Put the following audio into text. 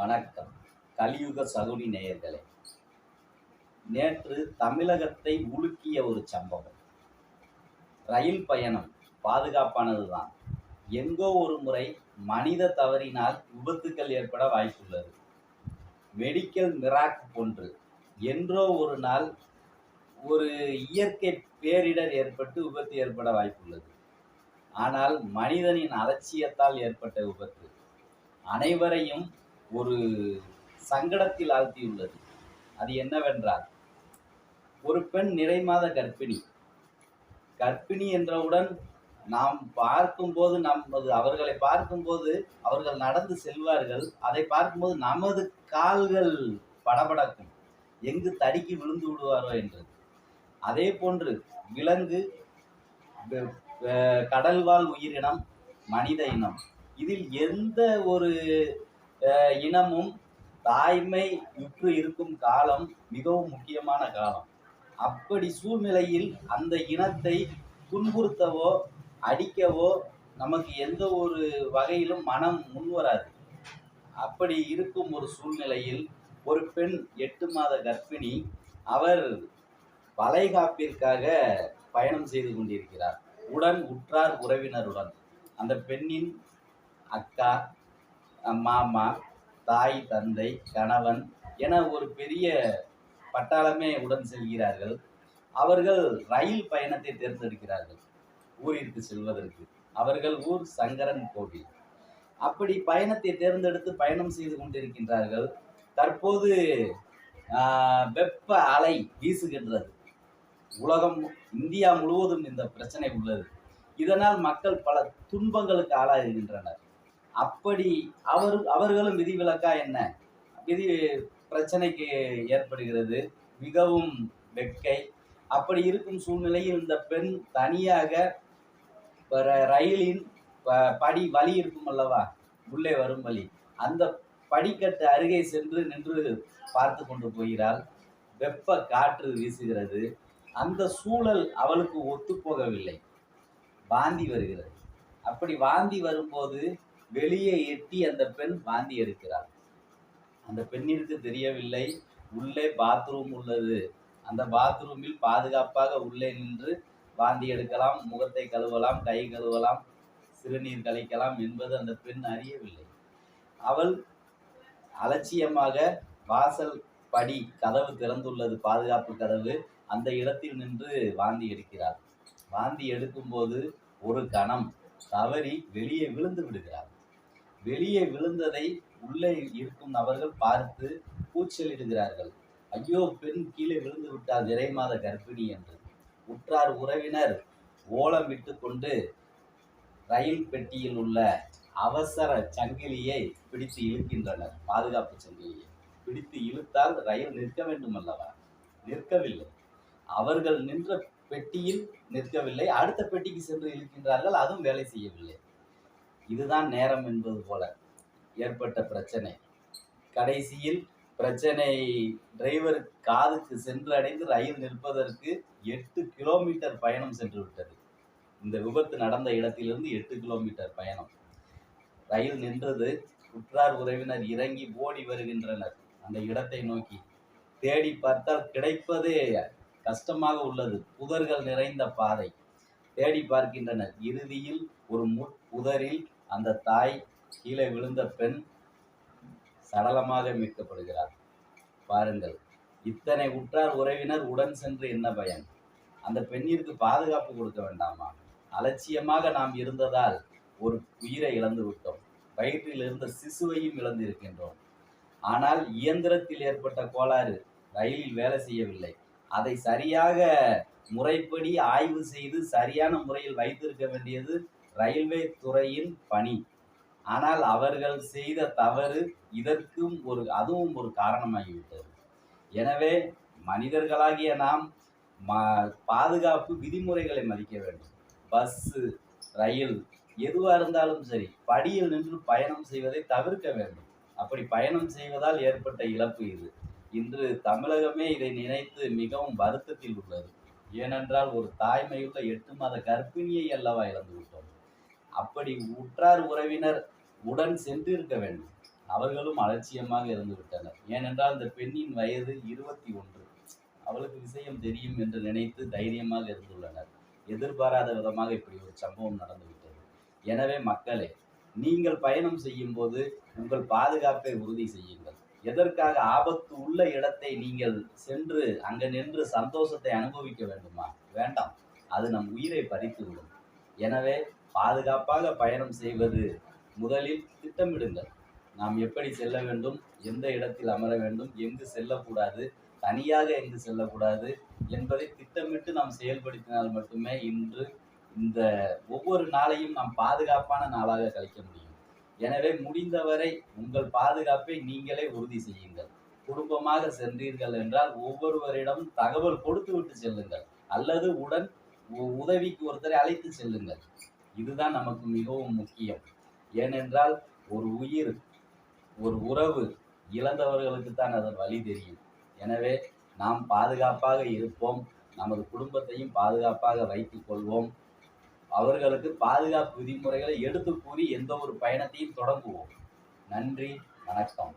வணக்கம். கலியுக சகுனி நேயர்களே, நேற்று தமிழகத்தை உலுக்கிய ஒரு சம்பவம். ரயில் பயணம் பாதுகாப்பானதுதான். எங்கோ ஒரு முறை மனித தவறினால் விபத்துக்கள் ஏற்பட வாய்ப்புள்ளது. மெடிக்கல் மிராக் போன்று என்றோ ஒரு நாள் ஒரு இயற்கை பேரிடர் ஏற்பட்டு விபத்து ஏற்பட வாய்ப்புள்ளது. ஆனால் மனிதனின் அலட்சியத்தால் ஏற்பட்ட விபத்து அனைவரையும் ஒரு சங்கடத்தில் ஆழ்த்தியுள்ளது. அது என்னவென்றால், ஒரு பெண் நிறைமாத கர்ப்பிணி. கர்ப்பிணி என்றவுடன் நாம் பார்க்கும்போது அவர்களை பார்க்கும்போது அவர்கள் நடந்து செல்வார்கள். அதை பார்க்கும்போது நமது கால்கள் படபடக்கும், எங்கு தடுக்கி விழுந்து விடுவாரோ என்று. அதே போன்று விலங்கு, கடல்வாழ் உயிரினம், மனித இனம், இதில் எந்த ஒரு இனமும் தாய்மை யுற்று இருக்கும் காலம் மிகவும் முக்கியமான காலம். அப்படி சூழ்நிலையில் அந்த இனத்தை துன்புறுத்தவோ அடிக்கவோ நமக்கு எந்த ஒரு வகையிலும் மனம் முன்வராது. அப்படி இருக்கும் ஒரு சூழ்நிலையில் ஒரு பெண் 8 மாத கர்ப்பிணி, அவர் வளைகாப்பிற்காக பயணம் செய்து கொண்டிருக்கிறார், உற்றார் உறவினருடன். அந்த பெண்ணின் அக்கா, மாமா, தாய், தந்தை, கணவன் என ஒரு பெரிய பட்டாளமே உடன் செல்கிறார்கள். அவர்கள் ரயில் பயணத்தை தேர்ந்தெடுக்கிறார்கள் ஊரிற்கு செல்வதற்கு. அவர்கள் ஊர் சங்கரன் கோவில். அப்படி பயணத்தை தேர்ந்தெடுத்து பயணம் செய்து கொண்டிருக்கின்றார்கள். தற்போது வெப்ப அலை வீசுகின்றது. உலகம், இந்தியா முழுவதும் இந்த பிரச்சனை உள்ளது. இதனால் மக்கள் பல துன்பங்களுக்கு ஆளாகின்றனர். அப்படி அவர்களும் விதிவிலக்கா என்ன? பிரச்சனைக்கு ஏற்படுகிறது, மிகவும் வெக்கை. அப்படி இருக்கும் சூழ்நிலையில் இந்த பெண் தனியாக ரயிலின் படி வழி இருக்கும் அல்லவா, உள்ளே வரும் வழி, அந்த படிக்கட்டு அருகே சென்று நின்று பார்த்து கொண்டு போகிறாள். வெப்ப காற்று வீசுகிறது. அந்த சூழல் அவளுக்கு ஒத்துப்போகவில்லை. வாந்தி வருகிறது. அப்படி வாந்தி வரும்போது வெளியே எட்டி அந்த பெண் வாந்தி எடுக்கிறாள். அந்த பெண்ணிற்கு தெரியவில்லை உள்ளே பாத்ரூம் உள்ளது. அந்த பாத்ரூமில் பாதுகாப்பாக உள்ளே நின்று வாந்தி எடுக்கலாம், முகத்தை கழுவலாம், கை கழுவலாம், சிறுநீர் கழிக்கலாம் என்பது அந்த பெண் அறியவில்லை. அவள் அலட்சியமாக வாசல் படி கதவு திறந்துள்ளது, பாதுகாப்பு கதவு, அந்த இடத்தில் நின்று வாந்தி எடுக்கிறார். வாந்தி எடுக்கும்போது ஒரு கணம் தவறி வெளியே விழுந்து விடுகிறார். வெளியே விழுந்ததை உள்ளே இருக்கும் நபர்கள் பார்த்து கூச்சலிடுகிறார்கள். ஐயோ, பெண் கீழே விழுந்து விட்டால், நிறைமாத கர்ப்பிணி என்று. உற்றார் உறவினர் ஓலம் விட்டு கொண்டு ரயில் பெட்டியில் உள்ள அவசர சங்கிலியை பிடித்து இழுக்கின்றனர். பாதுகாப்பு சங்கிலியை பிடித்து இழுத்தால் ரயில் நிற்க வேண்டும் அல்லவா? நிற்கவில்லை. அவர்கள் நின்ற பெட்டியில் நிற்கவில்லை, அடுத்த பெட்டிக்கு சென்று இழுக்கின்றார்கள், அதுவும் வேலை செய்யவில்லை. இதுதான் நேரம் என்பது போல ஏற்பட்ட பிரச்சனை. கடைசியில் பிரச்சனை டிரைவர் காதுக்கு சென்று அடைந்து ரயில் நிற்பதற்கு 8 கிலோமீட்டர் பயணம் சென்று விட்டது. இந்த விபத்து நடந்த இடத்திலிருந்து 8 கிலோமீட்டர் பயணம். ரயில் நின்றது. உற்றார் உறவினர் இறங்கி ஓடி வருகின்றனர் அந்த இடத்தை நோக்கி. தேடி பார்த்தால் கிடைப்பதே கஷ்டமாக உள்ளது. புதர்கள் நிறைந்த பாதை. தேடி பார்க்கின்றனர். இறுதியில் ஒரு முட்புதரில் அந்த தாய், கீழே விழுந்த பெண் சடலமாக மீட்கப்படுகிறார். பாருங்கள், இத்தனை உற்றார் உறவினர் உடன் சென்று என்ன பயன்? அந்த பெண்ணிற்கு பாதுகாப்பு கொடுக்க வேண்டாமா? அலட்சியமாக நாம் இருந்ததால் ஒரு உயிரை இழந்து விட்டோம். வயிற்றில் இருந்த சிசுவையும் இழந்து இருக்கின்றோம். ஆனால் இயந்திரத்தில் ஏற்பட்ட கோளாறு, ரயிலில் வேலை செய்யவில்லை. அதை சரியாக முறைப்படி ஆய்வு செய்து சரியான முறையில் வைத்திருக்க வேண்டியது ரயில்வே துறையின் பணி. ஆனால் அவர்கள் செய்த தவறு இதற்கும் அதுவும் ஒரு காரணமாகிவிட்டது. எனவே மனிதர்களாகிய நாம் பாதுகாப்பு விதிமுறைகளை மதிக்க வேண்டும். பஸ்ஸு, ரயில் எதுவாக இருந்தாலும் சரி, படியில் நின்று பயணம் செய்வதை தவிர்க்க வேண்டும். அப்படி பயணம் செய்வதால் ஏற்பட்ட இழப்பு இது. இன்று தமிழகமே இதை நினைத்து மிகவும் வருத்தத்தில் உள்ளது. ஏனென்றால் ஒரு தாய்மையுள்ள 8 மாத கர்ப்பிணியை அல்லவா இழந்து விட்டோம். அப்படி உற்றார் உறவினர் உடன் சென்றிருக்க வேண்டும். அவர்களும் அலட்சியமாக இருந்து விட்டனர். ஏனென்றால் இந்த பெண்ணின் வயது 21. அவளுக்கு விஷயம் தெரியும் என்று நினைத்து தைரியமாக இருந்துள்ளனர். எதிர்பாராத விதமாக இப்படி ஒரு சம்பவம் நடந்துவிட்டது. எனவே மக்களே, நீங்கள் பயணம் செய்யும்போது உங்கள் பாதுகாப்பை உறுதி செய்யுங்கள். எதற்காக ஆபத்து உள்ள இடத்தை நீங்கள் சென்று அங்க நின்று சந்தோஷத்தை அனுபவிக்க வேண்டுமா? வேண்டாம். அது நம் உயிரை பறித்துவிடும். எனவே பாதுகாப்பாக பயணம் செய்வது முதலில் திட்டமிடுங்கள். நாம் எப்படி செல்ல வேண்டும், எந்த இடத்தில் அமர வேண்டும், எங்கு செல்லக்கூடாது, தனியாக எங்கு செல்லக்கூடாது என்பதை திட்டமிட்டு நாம் செயல்படுத்தினால் மட்டுமே இன்று இந்த ஒவ்வொரு நாளையும் நாம் பாதுகாப்பான நாளாக கழிக்க முடியும். எனவே முடிந்தவரை உங்கள் பாதுகாப்பை நீங்களே உறுதி செய்யுங்கள். குடும்பமாக சென்றீர்கள் என்றால் ஒவ்வொருவரிடம் தகவல் கொடுத்துவிட்டு செல்லுங்கள், அல்லது உதவிக்கு ஒருத்தரை அழைத்து செல்லுங்கள். இதுதான் நமக்கு மிகவும் முக்கியம். ஏனென்றால் ஒரு உயிர், ஒரு உறவு இழந்தவர்களுக்கு தான் அதன் வலி தெரியும். எனவே நாம் பாதுகாப்பாக இருப்போம், நமது குடும்பத்தையும் பாதுகாப்பாக வைத்துக் கொள்வோம். அவர்களுக்கு பாதுகாப்பு விதிமுறைகளை எடுத்து கூறி எந்த ஒரு பயணத்தையும் தொடங்குவோம். நன்றி, வணக்கம்.